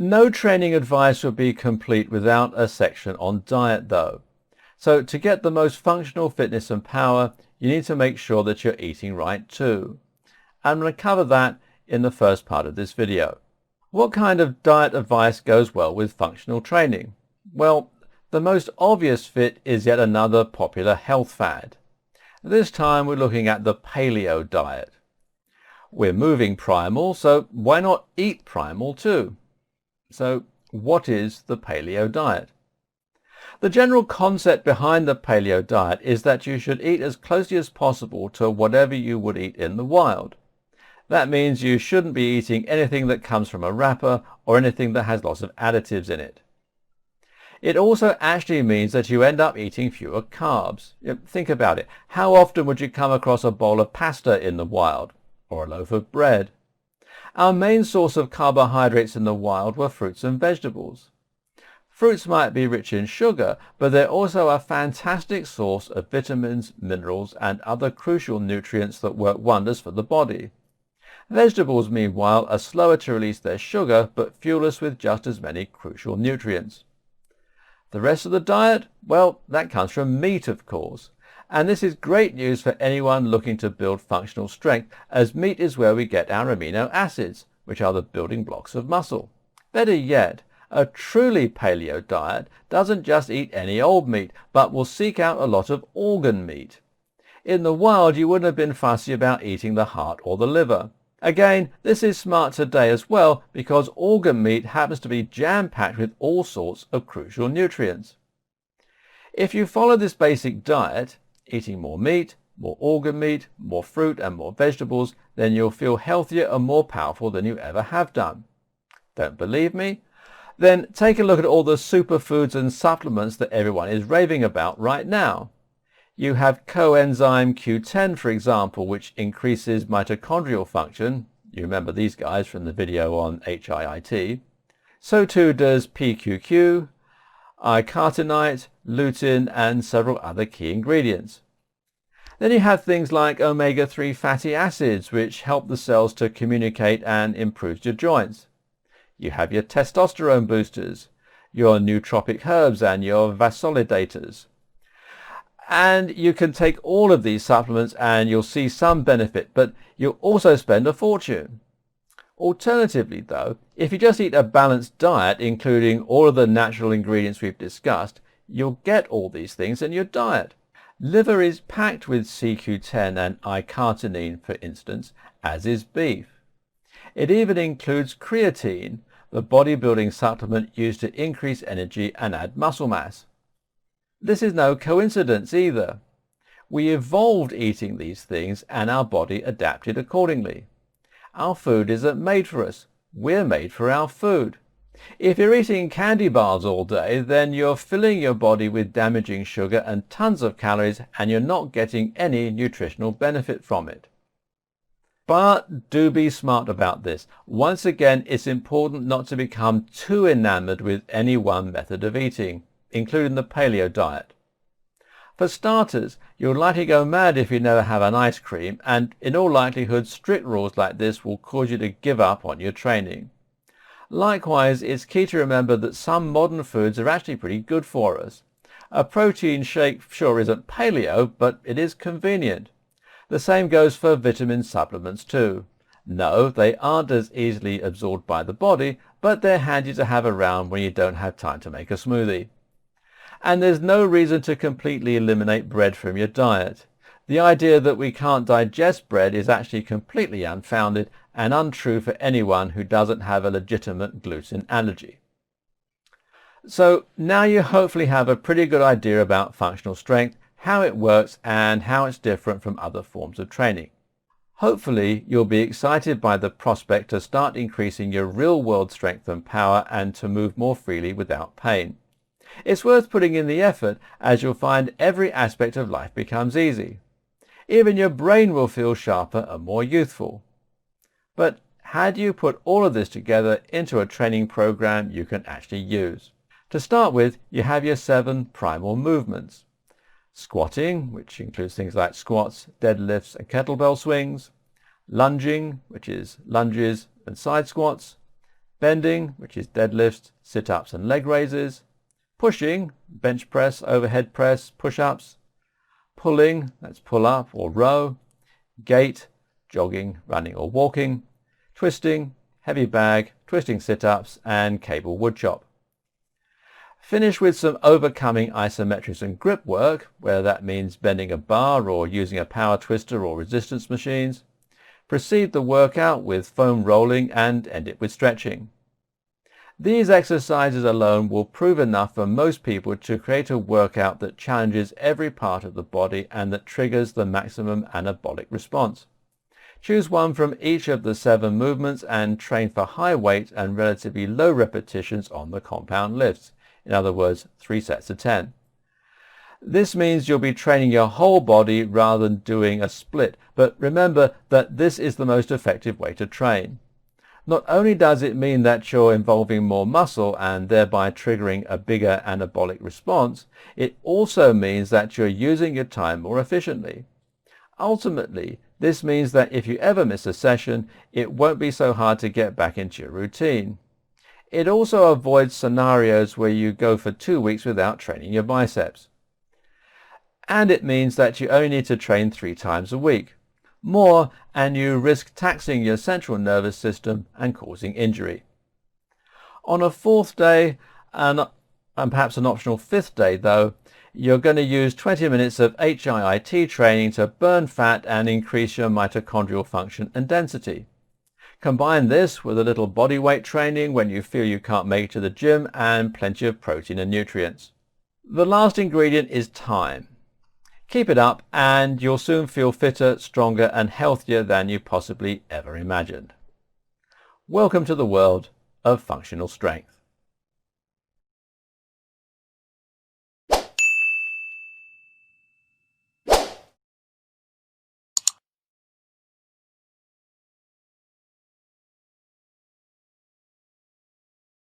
No training advice would be complete without a section on diet though. So to get the most functional fitness and power, you need to make sure that you're eating right too. I'm going to cover that in the first part of this video. What kind of diet advice goes well with functional training? Well, the most obvious fit is yet another popular health fad. This time we're looking at the paleo diet. We're moving primal, so why not eat primal too? So what is the paleo diet? The general concept behind the paleo diet is that you should eat as closely as possible to whatever you would eat in the wild. That means you shouldn't be eating anything that comes from a wrapper or anything that has lots of additives in it. It also actually means that you end up eating fewer carbs. Think about it. How often would you come across a bowl of pasta in the wild or a loaf of bread? Our main source of carbohydrates in the wild were fruits and vegetables. Fruits might be rich in sugar, but they're also a fantastic source of vitamins, minerals, and other crucial nutrients that work wonders for the body. Vegetables, meanwhile, are slower to release their sugar, but fuel us with just as many crucial nutrients. The rest of the diet? Well, that comes from meat, of course. And this is great news for anyone looking to build functional strength, as meat is where we get our amino acids, which are the building blocks of muscle. Better yet, a truly paleo diet doesn't just eat any old meat, but will seek out a lot of organ meat. In the wild, you wouldn't have been fussy about eating the heart or the liver. Again, this is smart today as well because organ meat happens to be jam-packed with all sorts of crucial nutrients. If you follow this basic diet, eating more meat, more organ meat, more fruit and more vegetables, then you'll feel healthier and more powerful than you ever have done. Don't believe me? Then take a look at all the superfoods and supplements that everyone is raving about right now. You have coenzyme Q10, for example, which increases mitochondrial function. You remember these guys from the video on HIIT. So too does PQQ, I-cartinite, lutein, and several other key ingredients. Then you have things like omega-3 fatty acids, which help the cells to communicate and improve your joints. You have your testosterone boosters, your nootropic herbs, and your vasodilators. And you can take all of these supplements and you'll see some benefit, but you'll also spend a fortune. Alternatively though, if you just eat a balanced diet, including all of the natural ingredients we've discussed, you'll get all these things in your diet. Liver is packed with CQ10 and I-cartinine, for instance, as is beef. It even includes creatine, the bodybuilding supplement used to increase energy and add muscle mass. This is no coincidence either. We evolved eating these things and our body adapted accordingly. Our food isn't made for us. We're made for our food. If you're eating candy bars all day, then you're filling your body with damaging sugar and tons of calories, and you're not getting any nutritional benefit from it. But do be smart about this. Once again, it's important not to become too enamored with any one method of eating, including the paleo diet. For starters, you'll likely go mad if you never have an ice cream, and in all likelihood strict rules like this will cause you to give up on your training. Likewise, it's key to remember that some modern foods are actually pretty good for us. A protein shake sure isn't paleo, but it is convenient. The same goes for vitamin supplements too. No, they aren't as easily absorbed by the body, but they're handy to have around when you don't have time to make a smoothie. And there's no reason to completely eliminate bread from your diet. The idea that we can't digest bread is actually completely unfounded and untrue for anyone who doesn't have a legitimate gluten allergy. So now you hopefully have a pretty good idea about functional strength, how it works, and how it's different from other forms of training. Hopefully you'll be excited by the prospect to start increasing your real-world strength and power and to move more freely without pain. It's worth putting in the effort, as you'll find every aspect of life becomes easy. Even your brain will feel sharper and more youthful. But how do you put all of this together into a training program you can actually use? To start with, you have your 7 primal movements. Squatting, which includes things like squats, deadlifts and kettlebell swings. Lunging, which is lunges and side squats. bending, which is deadlifts, sit-ups and leg raises, pushing, bench press, overhead press, push-ups, pulling, that's pull up or row, gait, jogging, running or walking, twisting, heavy bag, twisting sit-ups and cable wood chop. Finish with some overcoming isometrics and grip work, whether that means bending a bar or using a power twister or resistance machines. Proceed the workout with foam rolling and end it with stretching. These exercises alone will prove enough for most people to create a workout that challenges every part of the body and that triggers the maximum anabolic response. Choose one from each of the 7 movements and train for high weight and relatively low repetitions on the compound lifts. In other words, 3 sets of 10. This means you'll be training your whole body rather than doing a split, but remember that this is the most effective way to train. Not only does it mean that you're involving more muscle and thereby triggering a bigger anabolic response, it also means that you're using your time more efficiently. Ultimately, this means that if you ever miss a session, it won't be so hard to get back into your routine. It also avoids scenarios where you go for 2 weeks without training your biceps. And it means that you only need to train 3 times a week. More, and you risk taxing your central nervous system and causing injury. On a 4th day, and perhaps an optional 5th day though, you're going to use 20 minutes of HIIT training to burn fat and increase your mitochondrial function and density. Combine this with a little body weight training when you feel you can't make it to the gym and plenty of protein and nutrients. The last ingredient is time. Keep it up and you'll soon feel fitter, stronger and healthier than you possibly ever imagined. Welcome to the world of functional strength.